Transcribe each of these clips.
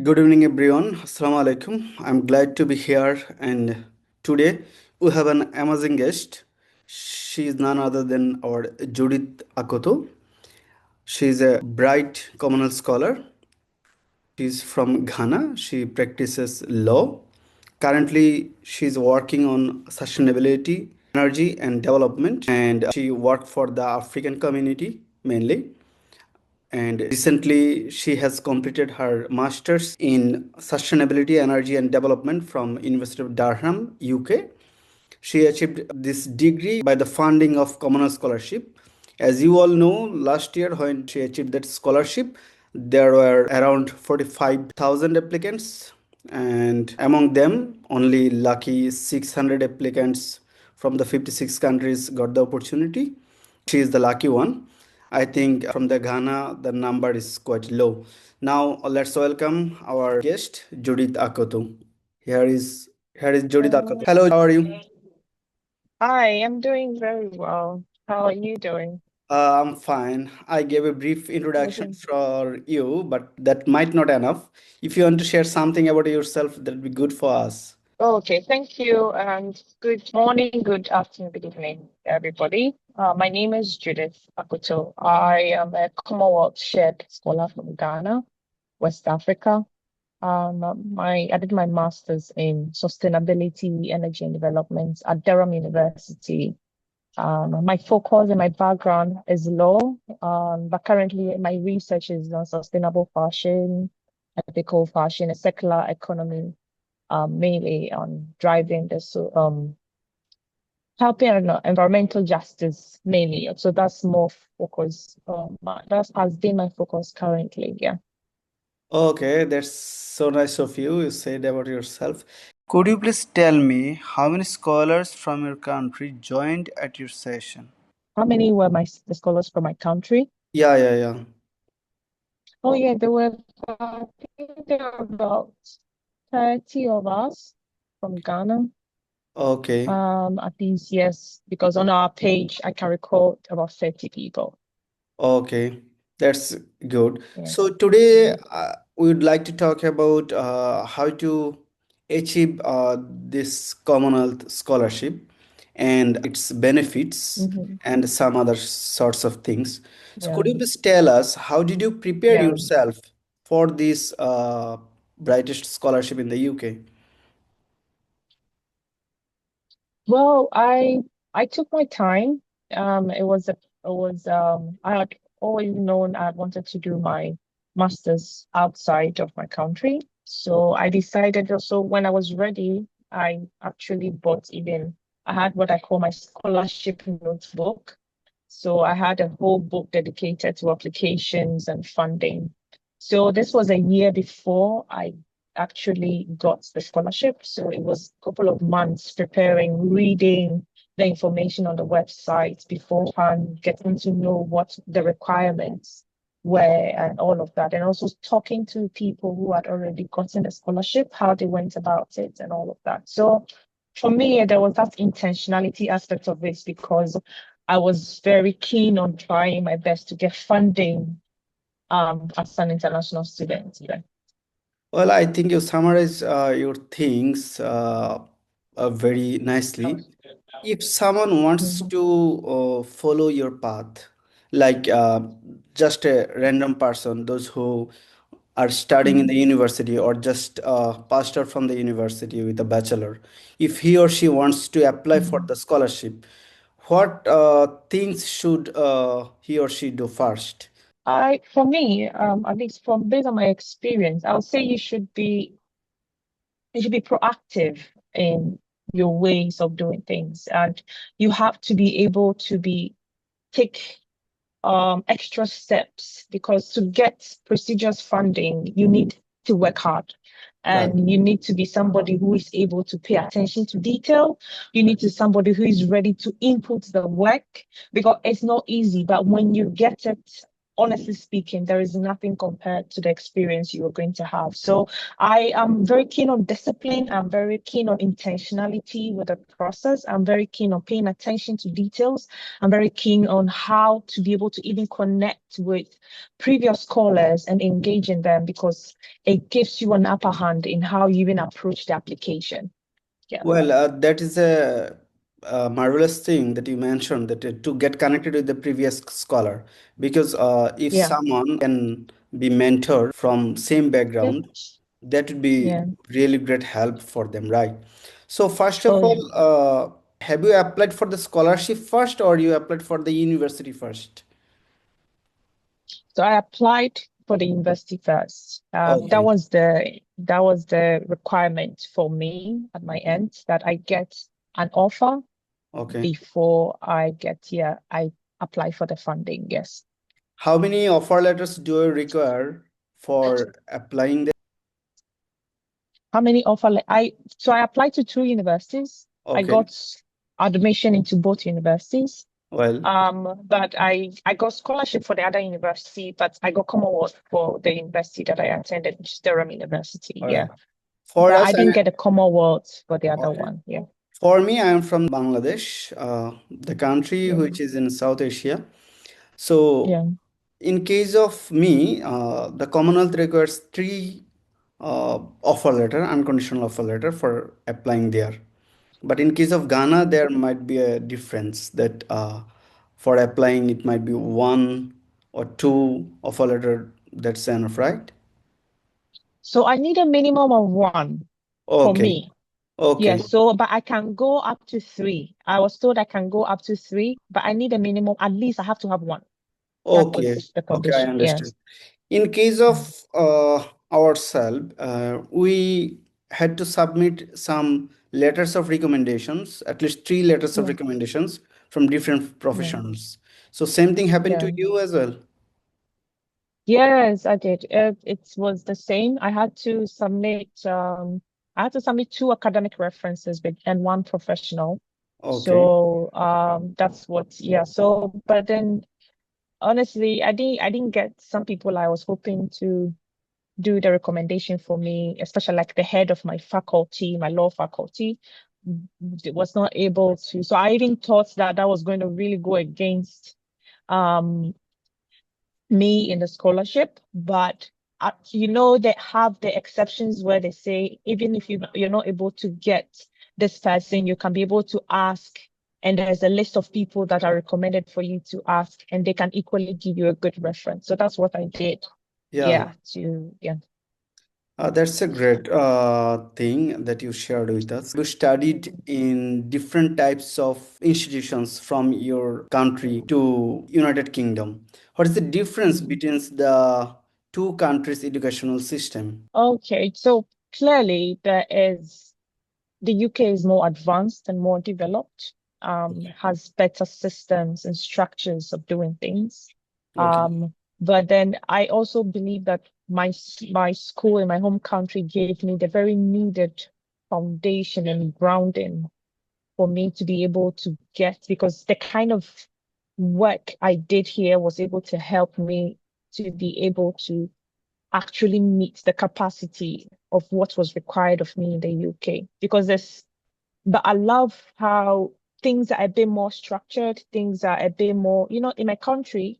Good evening, everyone. Assalamu alaikum. I'm glad to be here, and today we have an amazing guest. She is none other than our Judith Akoto. She is a bright Commonwealth scholar. She's from Ghana. She practices law. Currently, she's working on sustainability, energy, and development, and she worked for the African community mainly. And recently she has completed her masters in sustainability, energy and development from University of Durham, UK. She achieved this degree by the funding of Commonwealth Scholarship. As you all know, last year when she achieved that scholarship, there were around 45,000 applicants, and among them, only lucky 600 applicants from the 56 countries got the opportunity. She is the lucky one. I think from the Ghana, the number is quite low. Now, let's welcome our guest, Judith Akoto. Here is here is Judith Akoto. Uh, Hello, how are you? Hi, I'm doing very well. How are you doing? I'm fine. I gave a brief introduction Okay. for you, but that might not enough. If you want to share something about yourself, that'd be good for us. Okay, thank you. And good morning, good afternoon, good evening, everybody. My name is Judith Akoto. I am a Commonwealth Shared Scholar from Ghana, West Africa. I did my master's in sustainability, energy, and development at Durham University. My focus and my background is law, but currently my research is on sustainable fashion, ethical fashion, a circular economy, mainly on driving helping environmental justice mainly. So that's more focus. That has been my focus currently. Yeah. Okay, that's so nice of you. You said about yourself. Could you please tell me how many scholars from your country joined at your session? How many were the scholars from my country? Yeah, yeah, yeah. Oh yeah, I think there were about 30 of us from Ghana. Okay. At least, yes, because on our page I can record about 30 people. Okay, that's good. Yeah. So today Mhm. we would like to talk about how to achieve this Commonwealth scholarship and its benefits Mhm. and some other sorts of things. So Yeah. could you please tell us how did you prepare Yeah. yourself for this brightest scholarship in the UK? Well, I took my time. I had always known I wanted to do my master's outside of my country. So I decided also when I was ready, I actually bought even I had what I call my scholarship notebook. So I had a whole book dedicated to applications and funding. So this was a year before I actually got the scholarship. So it was a couple of months preparing, reading the information on the website beforehand, getting to know what the requirements were and all of that. And also talking to people who had already gotten the scholarship, how they went about it and all of that. So for me, there was that intentionality aspect of it because I was very keen on trying my best to get funding as an international student. Yeah. Well, I think you summarize your things very nicely. If someone wants Mhm. to follow your path, like just a random person, those who are studying in the Mhm. university or just passed out from the university with a bachelor, if he or she wants to apply for Mhm. the scholarship, what things should he or she do first? For me, at least from based on my experience, I would say you should be proactive in your ways of doing things, and you have to be able to be take extra steps because to get prestigious funding, you need to work hard. Right. And you need to be somebody who is able to pay attention to detail. You need to be somebody who is ready to input the work because it's not easy. But when you get it honestly speaking, there is nothing compared to the experience you are going to have. So I am very keen on discipline. I'm very keen on intentionality with the process. I'm very keen on paying attention to details. I'm very keen on how to be able to even connect with previous scholars and engage in them, because it gives you an upper hand in how you even approach the application. Yeah. Well, that is a marvelous thing that you mentioned, that to get connected with the previous scholar, because if Yeah. someone can be mentored from same Yeah. background, that would be Yeah. really great help for them, right? So first of Oh, yeah. all, have you applied for the scholarship first, or you applied for the university first? So I applied for the university first. That Okay, was the requirement for me at my end, that I get an offer okay. before I get here. I apply for the funding. Yes. How many offer letters do you require for applying the? How many offer? I applied to two universities. I Okay, got admission into both universities. well, But I got scholarship for the other university, but I got Commonwealth for the university that I attended, which is Durham University. all Yeah. right. For But us, I didn't get a Commonwealth for the other okay. one. Yeah. For me, I am from Bangladesh, the country Yeah. which is in South Asia. So, Yeah. in case of me, the Commonwealth requires three offer letter, unconditional offer letter for applying there. But in case of Ghana, there might be a difference that for applying, it might be one or two offer letter. That's enough, right? So I need a minimum of one for Okay, me. Yeah. okay, So, but I can go up to three. I was told I can go up to three, but I need a minimum. At least I have to have one. That okay, was the okay, I condition. understand. Yes. In case Mm. of ourselves, we had to submit some letters of recommendations, at least three letters of Yeah. recommendations from different Yeah. professions. So same thing happened to Yeah. you as well. Yes, I did. It was the same. I had to submit two academic references and one professional. Okay. So that's what, yeah. So but then honestly, I didn't get some people I was hoping to do the recommendation for me, especially like the head of my faculty, my law faculty, was not able to. So I even thought that that was going to really go against um me in the scholarship, but they have the exceptions where they say even if you're not able to get this person, you can be able to ask, and there's a list of people that are recommended for you to ask, and they can equally give you a good reference. So that's what I did. Yeah. Yeah, to yeah. That's a great thing that you shared with us. You studied in different types of institutions from your country to United Kingdom. What is the difference Mhm. between the two countries' educational system? Okay, so clearly the UK is more advanced and more developed, has better systems and structures of doing things. Okay. But then I also believe that my school in my home country gave me the very needed foundation and grounding for me to be able to get, because the kind of work I did here was able to help me to be able to actually meet the capacity of what was required of me in the UK. But I love how things are a bit more structured, things are a bit more, in my country,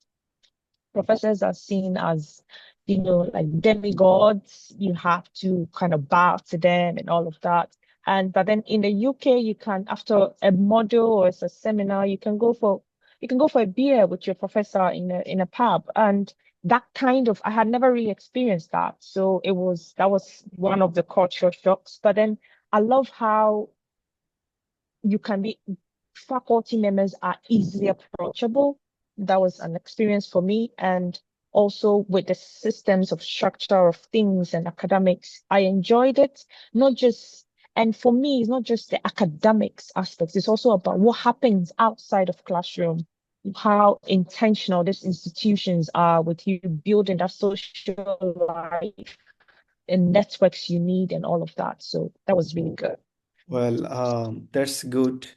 professors are seen as, like demigods. You have to kind of bow to them and all of that. But then in the UK, you can, after a module or it's a seminar, you can go for a beer with your professor in a pub. And that kind of, I had never really experienced that. So that was one of the cultural shocks. But then I love how you can be faculty members are easily approachable. That was an experience for me. And also with the systems of structure of things and academics, I enjoyed it. Not just, and for me, it's not just the academics aspects, it's also about what happens outside of classroom, how intentional these institutions are with you building that social life and networks you need and all of that. So that was really good. Well, that's good.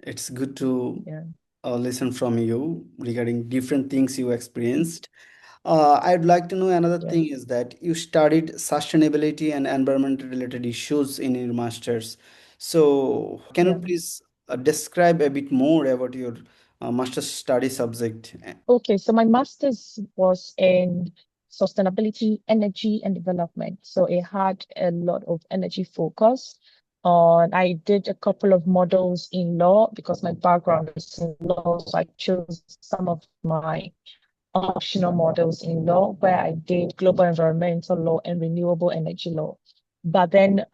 It's good to Yeah. listen from you regarding different things you experienced. I'd like to know another Yeah. thing is that you studied sustainability and environment related issues in your master's. So, can you Yeah. please describe a bit more about your master's study subject? Okay, so my master's was in sustainability, energy, and development. So it had a lot of energy focus. I did a couple of models in law because my background is in law. So I chose some of my optional models in law where I did global environmental law and renewable energy law. But then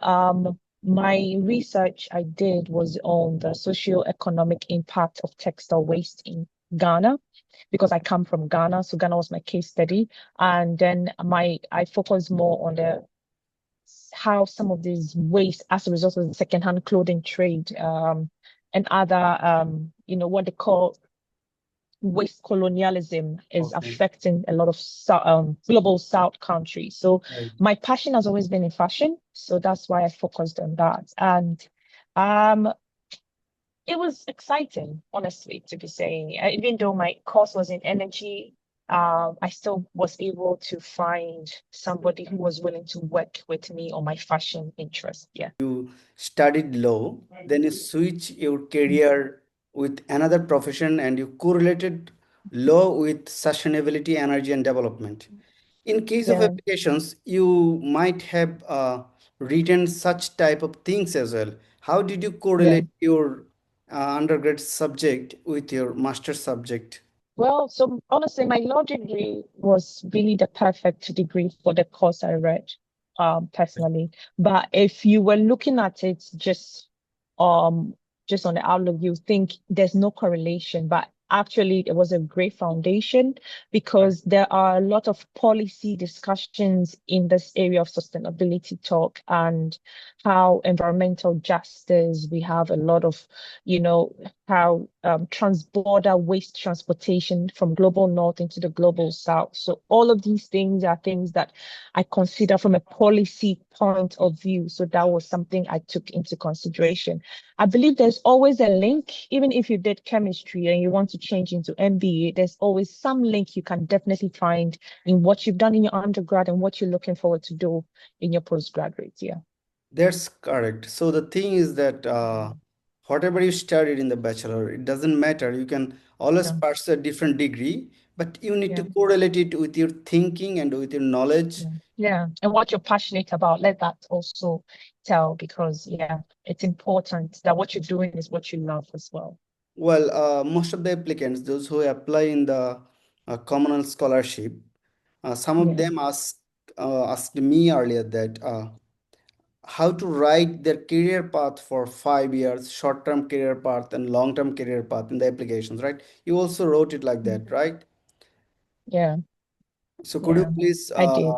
my research I did was on the socio-economic impact of textile waste in Ghana because I come from Ghana. So Ghana was my case study. And then I focused more on the how some of these waste as a result of the secondhand clothing trade and other what they call waste colonialism is Okay. affecting a lot of global South countries. So Right. my passion has always been in fashion, so that's why I focused on that. And um, it was exciting, honestly, to be saying. Even though my course was in energy, I still was able to find somebody who was willing to work with me on my fashion interest. Yeah. Studied law, then you switch your career with another profession and you correlated law with sustainability, energy, and development. In case of Yeah. applications, you might have written such type of things as well. How did you Yeah. correlate your undergrad subject with your master subject? Well, so honestly, my law degree was really the perfect degree for the course I read, personally. But if you were looking at it um, just on the outlook, you think there's no correlation. But actually, it was a great foundation Right. because there are a lot of policy discussions in this area of sustainability talk and how environmental justice, we have a lot of, you know, how transborder waste transportation from global north into the global south. So all of these things are things that I consider from a policy point of view. So that was something I took into consideration. I believe there's always a link, even if you did chemistry and you want to change into MBA, there's always some link you can definitely find in what you've done in your undergrad and what you're looking forward to do in your postgraduate. Yeah. That's correct. So the thing is that whatever you studied in the bachelor, it doesn't matter. You can always Yeah. pursue a different degree, but you need to Yeah. correlate it with your thinking and with your knowledge. Yeah. Yeah. And what you're passionate about, let that also tell because, yeah, it's important that what you're doing is what you love as well. Well, most of the applicants, those who apply in the Commonwealth Scholarship, some of Yeah. them asked me earlier that how to write their career path for 5 years, short-term career path and long-term career path in the applications, right? You also wrote it like that, right? Yeah. So Yeah. I did.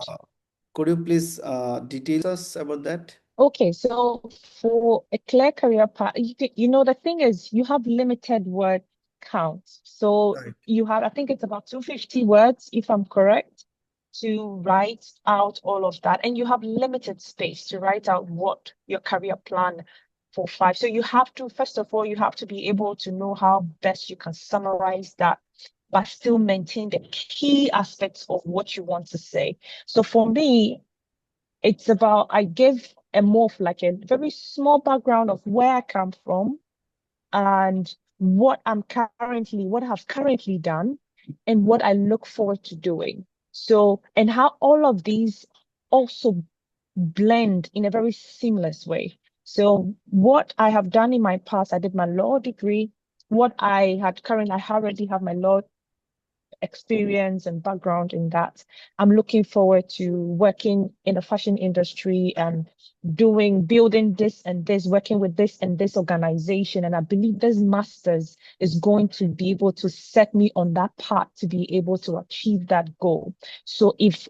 could you please detail us about that? Okay, so for a clear career path, the thing is, you have limited word count. So Right. you have, I think it's about 250 words, if I'm correct, to write out all of that. And you have limited space to write out what your career plan for five. So you have to, first of all, you have to be able to know how best you can summarize that, but still maintain the key aspects of what you want to say. So for me, it's about I give a more of like a very small background of where I come from and what I've currently done and what I look forward to doing. So, and how all of these also blend in a very seamless way. So, what I have done in my past, I did my law degree. I already have my law experience and background in that. I'm looking forward to working in the fashion industry and building this and this, working with this and this organization. And I believe this master's is going to be able to set me on that path to be able to achieve that goal. So if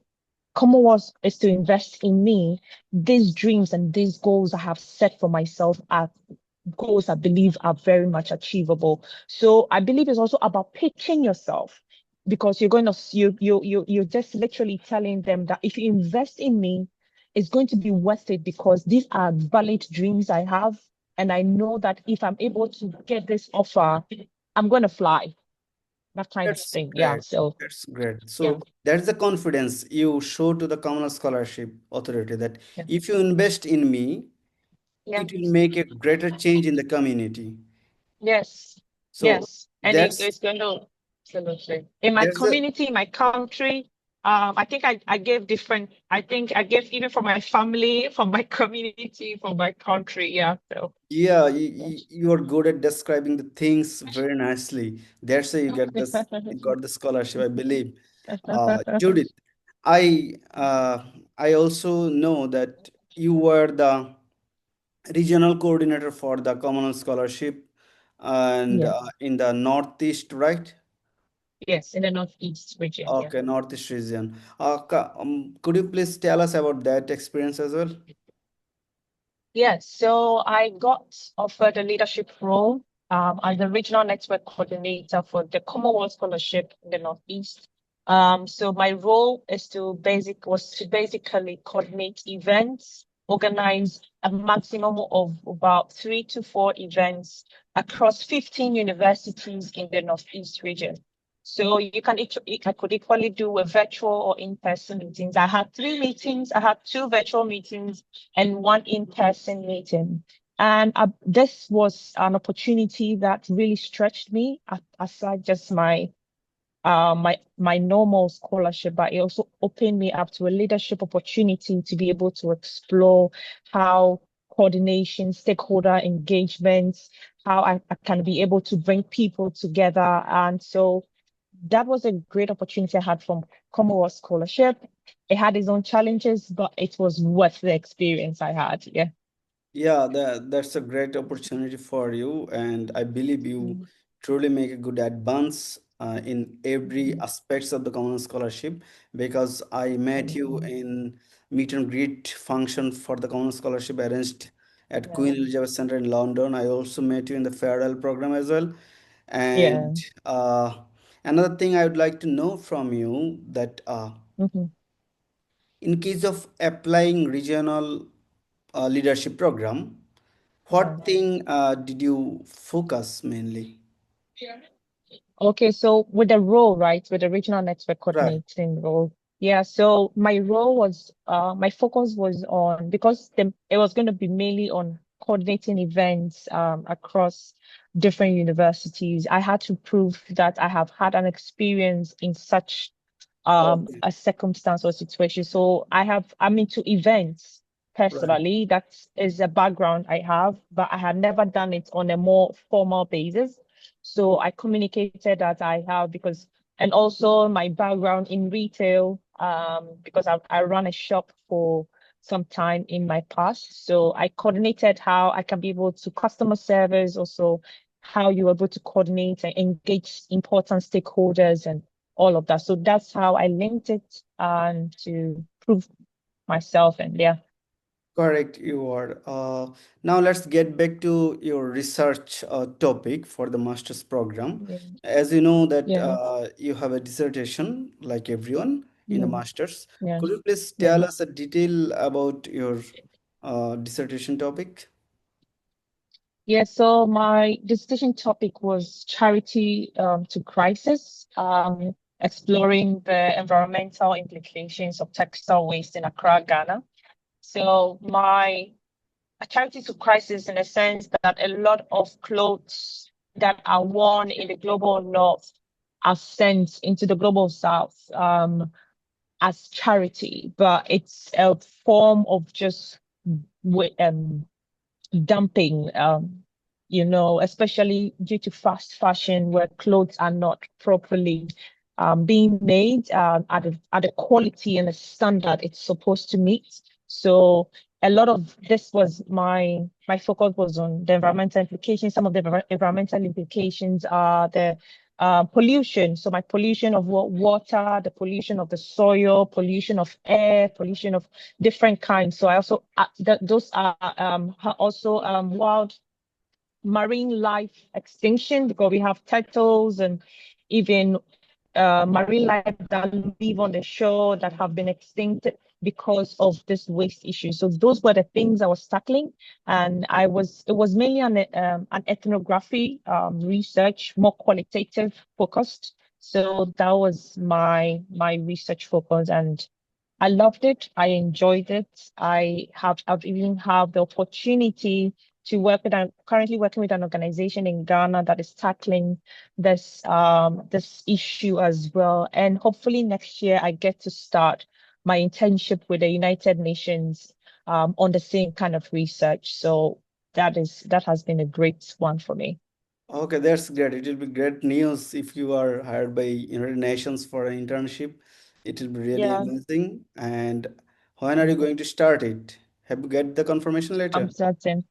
Commonwealth is to invest in me, these dreams and these goals I have set for myself are goals I believe are very much achievable. So I believe it's also about pitching yourself because you're just literally telling them that if you invest in me, it's going to be worth it because these are valid dreams I have. And I know that if I'm able to get this offer, I'm going to fly. that kind of That's thing. Yeah. great. So That's great. yeah, So that's the confidence you show to the Commonwealth Scholarship Authority that yeah, if you invest in me, yeah. it will make a greater change in the community. Yes, So yes. And that's it's going to, absolutely. In my that's a community, my country, I think I gave different, I think I gave even for my family, for my community, for my country. Yeah. So, yeah, yes. you are good at describing the things very nicely. That's why you get this, you got the scholarship, I believe. Judith, I uh, I also know that you were the regional coordinator for the Commonwealth Scholarship and Yeah. in the Northeast, right? Yes, in the Northeast region. Yeah. Okay, Northeast region. Could you please tell us about that experience as well? Yes, so I got offered a leadership role as the regional network coordinator for the Commonwealth Scholarship in the Northeast. So my role is was to basically coordinate events, organize a maximum of about 3 to 4 events across 15 universities in the Northeast region. So I could equally do a virtual or in-person meetings. I had 3 meetings. I had 2 virtual meetings and one in-person meeting. And this was an opportunity that really stretched me aside just my normal scholarship, but it also opened me up to a leadership opportunity to be able to explore how coordination, stakeholder engagements, how I can be able to bring people together. And so that was a great opportunity I had from Commonwealth Scholarship. It had its own challenges, but it was worth the experience I had. Yeah. Yeah, that's a great opportunity for you, and I believe you Mm, truly make a good advance in every mm, aspects of the Common Scholarship because I met you mm. in meet and greet function for the Common Scholarship arranged at Queen Yeah. Elizabeth Center in London. I also met you in the farewell program as well. Yeah. And another thing I would like to know from you that Hmm. in case of applying regional leadership program, Yeah. what thing did you focus mainly? Okay, so with the role, right, with the regional network Right, coordinating role, yeah, so my role was, my focus was on, because it was going to be mainly on coordinating events across different universities. I had to prove that I have had an experience in such okay, a circumstance or situation. So I'm into events right. personally. That is a background I have, but I had never done it on a more formal basis. So I communicated that I have and also my background in retail, because I ran a shop for some time in my past. So I coordinated how I can be able to customer service, also how you are able to coordinate and engage important stakeholders and all of that. So that's how I linked it to prove myself. And yeah. Correct, you are. Now let's get back to your research topic for the master's program. Yeah. As you know that Yeah. you have a dissertation like everyone in the Yeah. master's. Yeah. Could you please Yeah. tell us a detail about your dissertation topic? Yeah, so my dissertation topic was charity to crisis, exploring the environmental implications of textile waste in Accra, Ghana. So my a charity to crisis in the sense that a lot of clothes that are worn in the global north are sent into the global south as charity, but it's a form of just dumping, especially due to fast fashion where clothes are not properly being made at the quality and the standard it's supposed to meet. So a lot of this was my focus was on the environmental implications. Some of the environmental implications are the pollution. So my pollution of water, the pollution of the soil, pollution of air, pollution of different kinds. So I also those are also wild marine life extinction, because we have turtles and even marine life that live on the shore that have been extinct because of this waste issue. So those were the things I was tackling, and it was mainly an ethnography research, more qualitative focused. So that was my research focus, and I loved it. I enjoyed it. I've even had the opportunity to work with. I'm currently working with an organization in Ghana that is tackling this issue as well. And hopefully next year I get to start my internship with the United Nations on the same kind of research. So that has been a great one for me. Okay, that's great. It will be great news if you are hired by United Nations for an internship. It will be really Yeah. amazing. And when are you going to start it? Have you get the confirmation I'm letter? certain.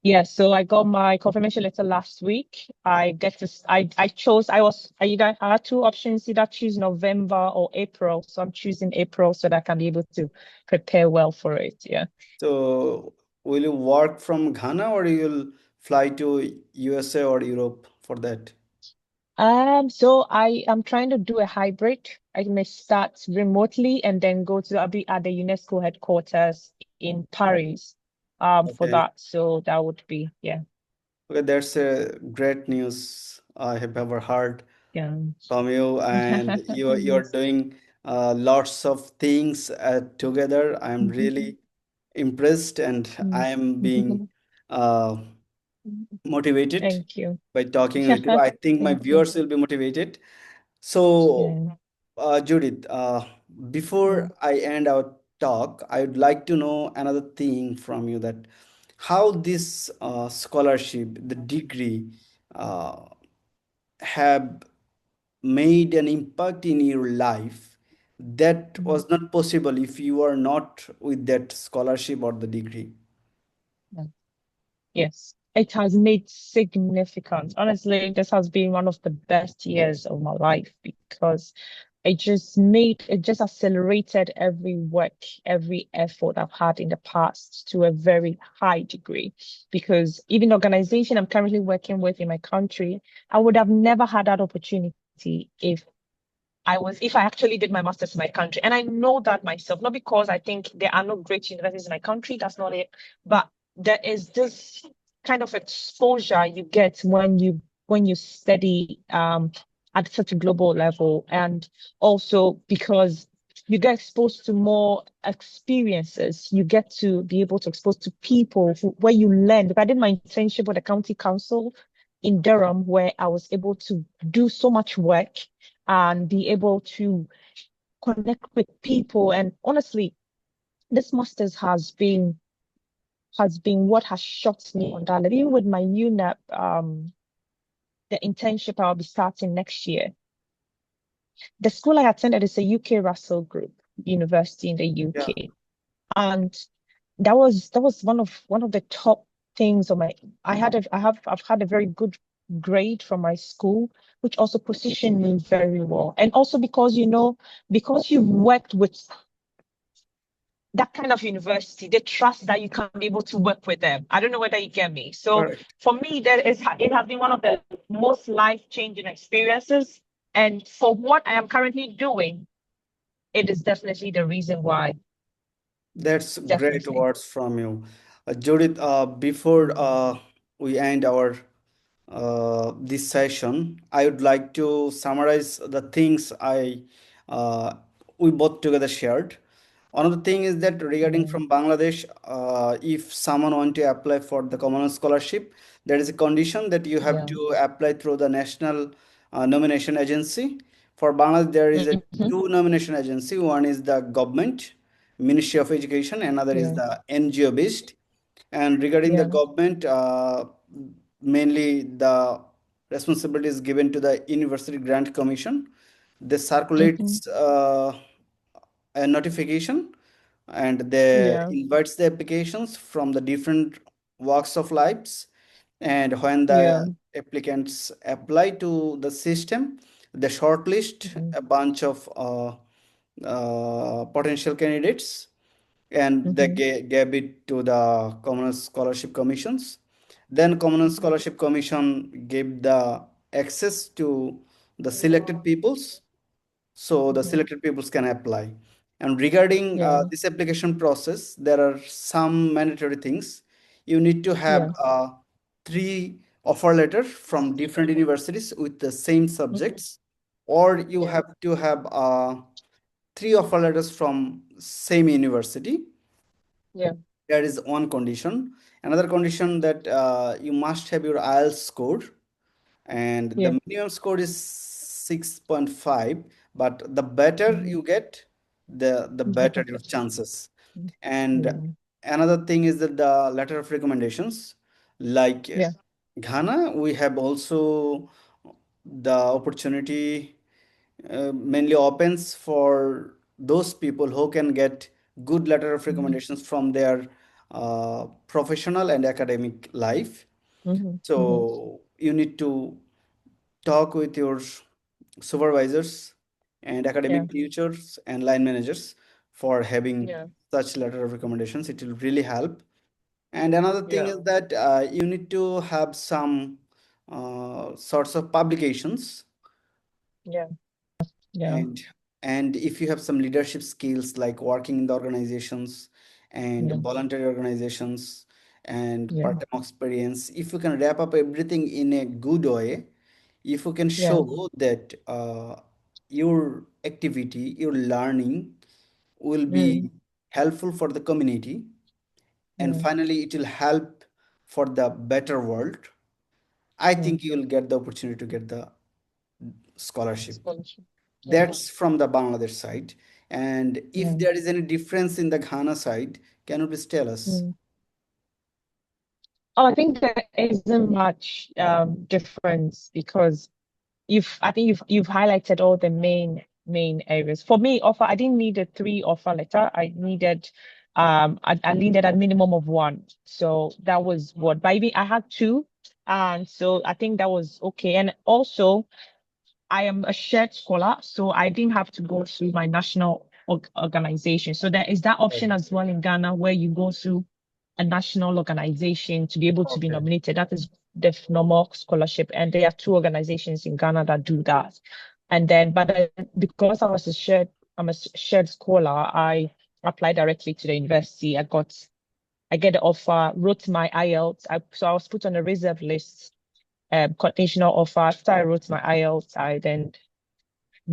Yeah, so I got my confirmation letter last week. I get to, I chose, I had two options, either choose November or April. So I'm choosing April so that I can be able to prepare well for it. Yeah. So will you work from Ghana or you'll fly to USA or Europe for that? So I am trying to do a hybrid. I may start remotely and then I'll be at the UNESCO headquarters in Paris, for Okay. that. So that would be, yeah, Okay, that's a great news I have ever heard yeah. from you, and you're Yes. doing lots of things together. I'm really impressed, and I am being uh, motivated Thank you. by talking with you. I think my Thank you. viewers will be motivated. So, Yeah. Judith, Yeah. before I end our talk, I would like to know another thing from you, that how this scholarship, the degree, uh, have made an impact in your life that Mm, was not possible if you are not with that scholarship or the degree. yeah. Yes, it has made significant. Honestly, this has been one of the best years of my life because it just accelerated every work, every effort I've had in the past to a very high degree. Because even the organization I'm currently working with in my country, I would have never had that opportunity if I actually did my master's in my country. And I know that myself, not because I think there are no great universities in my country, that's not it. But there is this kind of exposure you get when you study at such a global level. And also because you get exposed to more experiences, you get to be able to expose to people where you learn. Because I did my internship with the county council in Durham, where I was able to do so much work and be able to connect with people. And honestly, this masters has been what has shocked me on that level. Even with my UNEP, the internship I'll be starting next year. The school I attended is a UK Russell Group University in the Yeah, UK, and that was one of the top things on my. I've had a very good grade from my school, which also positioned me very well. And also because because you've worked with that kind of university, they trust that you can be able to work with them. I don't know whether you get me. So correct. for me, it has been one of the most life-changing experiences. And for what I am currently doing, it is definitely the reason why. That's great Definitely. words from you. Judith, before Mm, we end our this session, I would like to summarize the things uh, we both together shared. One of the thing is that regarding yeah, from Bangladesh, if someone want to apply for the Commonwealth Scholarship, there is a condition that you have yeah. to apply through the National Nomination Agency. For Bangladesh, there is a Hmm. two nomination agency. One is the government, Ministry of Education, another is Yeah, the NGO based. And regarding the yeah. government, mainly the responsibility is given to the University Grant Commission. They Hmm. circulates a notification, and they Yeah, invites the applications from the different walks of lives. And when yeah. the applicants apply to the system, they shortlist Hmm. a bunch of potential candidates, and they Hmm. gave it to the Commonwealth Scholarship Commissions. Then Commonwealth Hmm. Scholarship Commission gave the access to the selected peoples, so the Hmm. selected peoples can apply. And regarding Yeah, this application process, there are some mandatory things. You need to have yeah. three offer letter from different universities with the same Mhm. subjects, or you Yeah. have to have three offer letters from same university. Yeah. That is one condition. Another condition that you must have your IELTS score, and Yeah. the minimum score is 6.5, but the better Mhm. you get, the The better your better. chances. Mm. And Yeah. another thing is that the letter of recommendations, like Yeah. Ghana, we have also the opportunity mainly opens for those people who can get good letter of Mhm. recommendations from their professional and academic life. Mhm. Mhm. So you need to talk with your supervisors and Yeah. academic teachers and line managers for having Yeah. such letter of recommendations. It will really help. And another thing is Yeah. that you need to have some sorts of publications, Yeah. Yeah. and if you have some leadership skills like working in the organizations and Yeah. voluntary organizations and Yeah. part-time experience, if you can wrap up everything in a good way, if you can Yeah. show that your activity, your learning will Mm. be helpful for the community, and Yeah. finally it will help for the better world, I Yeah. think you will get the opportunity to get the scholarship. Scholarship. Yeah. That's from the Bangladesh side. And if Yeah. there is any difference in the Ghana side, can you please tell us? Mm. Oh, I think there isn't much difference because I think you've highlighted all the main areas. For me, offer I didn't need a three offer letter. I needed a minimum of one. So that was what, but even I had two. And so I think that was okay. And also I am a shared scholar, so I didn't have to go through my national organization. So there is that option Right. as well in Ghana where you go through a national organization to be able to be Okay. nominated. That is the normal scholarship, and there are two organizations in Ghana that do that. And then, but because I'm a shared scholar, I applied directly to the university. I get the offer, wrote my IELTS. So I was put on a reserve list, conditional offer. After I wrote my IELTS, I then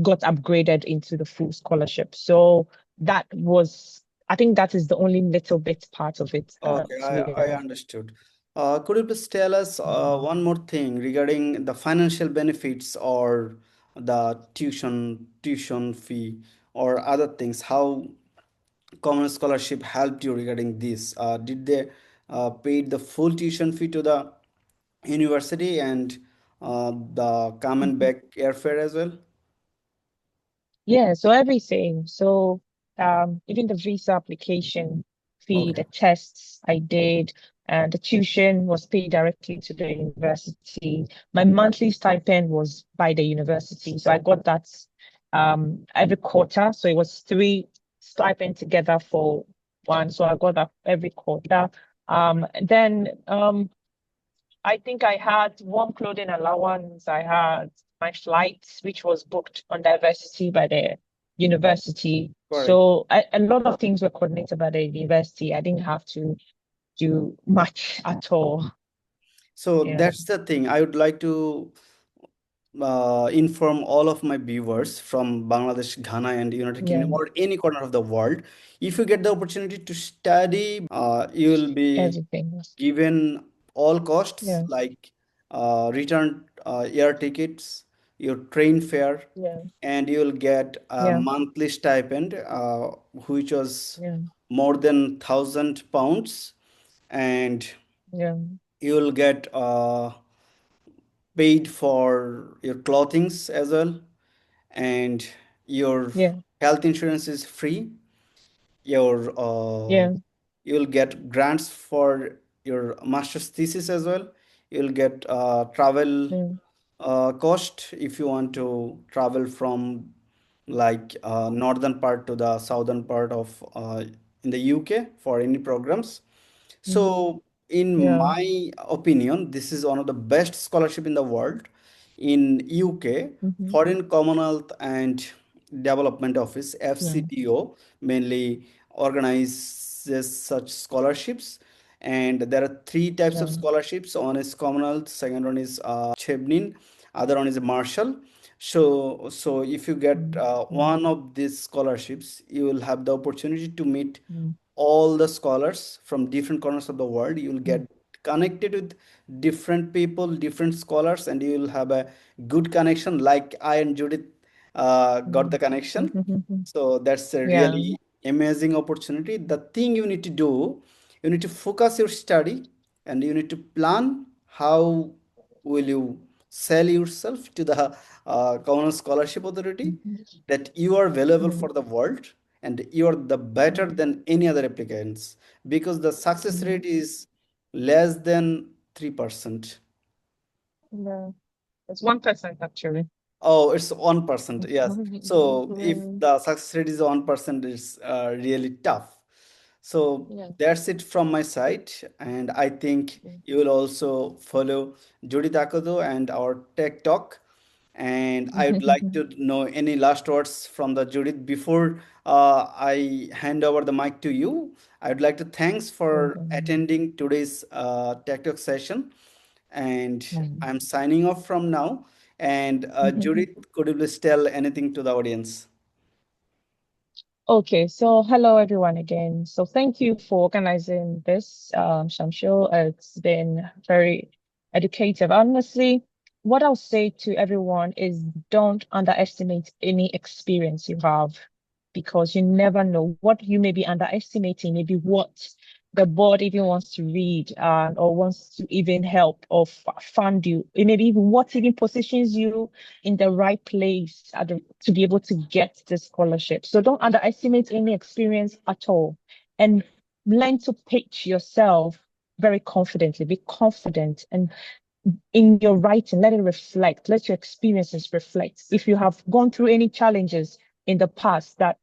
got upgraded into the full scholarship. So that was, I think that is the only little bit part of it. Okay, I Yeah. understood. Could you please tell us one more thing regarding the financial benefits or the tuition fee or other things? How Common Scholarship helped you regarding this? Did they paid the full tuition fee to the university and the come and Mhm. back airfare as well? Yeah, so everything. So even the visa application fee, Okay, the tests I did, and the tuition was paid directly to the university. My monthly stipend was by the university. So I got that every quarter. So it was three stipend together for one. So I got that every quarter. Then I think I had one clothing allowance. I had my flights, which was booked on diversity by the university. correct. So a lot of things were coordinated by the university. I didn't have to do much at all. So Yeah, that's the thing. I would like to inform all of my viewers from Bangladesh, Ghana, and United yeah, Kingdom or any corner of the world. If you get the opportunity to study, you will be everything. given all costs Yeah, like return air tickets, your train fare, yeah, and you will get a yeah, monthly stipend, which was yeah, more than £1,000, and yeah, you will get paid for your clothings as well, and your yeah, health insurance is free. Your yeah, you'll get grants for your master's thesis as well. You'll get travel yeah, cost if you want to travel from like northern part to the southern part of in the UK for any programs. mm, So, in yeah, my opinion, this is one of the best scholarship in the world. In UK, mhm, Foreign Commonwealth and Development Office yeah, (FCDO) mainly organizes such scholarships, And there are three types of Yeah. scholarships. One is Commonwealth, second one is Chebnin, other one is Marshall. So if you get Mm, mm, one of these scholarships, you will have the opportunity to meet mm, all the scholars from different corners of the world. You will mm, get connected with different people, different scholars, and you will have a good connection like I and Judith got mm. the connection. Mhm. So that's a Yeah. really amazing opportunity. The thing you need to do, you need to focus your study, and you need to plan how will you sell yourself to the Commonwealth Scholarship Authority Mhm. that you are available Mm, for the world and you are the better mm, than any other applicants, because the success mm. rate is less than 3%. Yeah. It's 1% actually. Oh, it's 1%. Yes. So if Mm, the success rate is 1%, it's really tough. So yeah. that's it from my side. And I think you will also follow Judith Akoto and our Tech Talk. And I would like to know any last words from the Judith before I hand over the mic to you. I would like to thanks for attending today's Tech Talk session. And I'm signing off from now. And Judith, could you please tell anything to the audience? Okay, so hello everyone again. So thank you for organizing this, Shamshul. It's been very educative. Honestly, what I'll say to everyone is don't underestimate any experience you have, because you never know what you may be underestimating, maybe what the board even wants to read or wants to even help or fund you. It may be even what even positions you in the right place to be able to get the scholarship. So don't underestimate any experience at all, and learn to pitch yourself very confidently. Be confident, and in your writing, let it reflect, let your experiences reflect. If you have gone through any challenges in the past that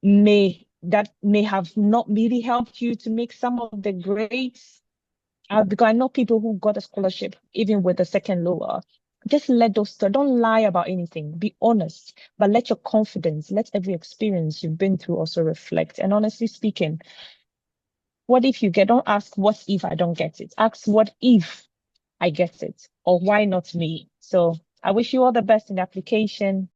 may have not really helped you to make some of the grades, because I know people who got a scholarship even with a second lower. Just let those stuff. Don't lie about anything. Be honest, but let your confidence, let every experience you've been through also reflect. And honestly speaking, what if you get? Don't ask what if I don't get it. Ask what if I get it, or why not me. So I wish you all the best in the application.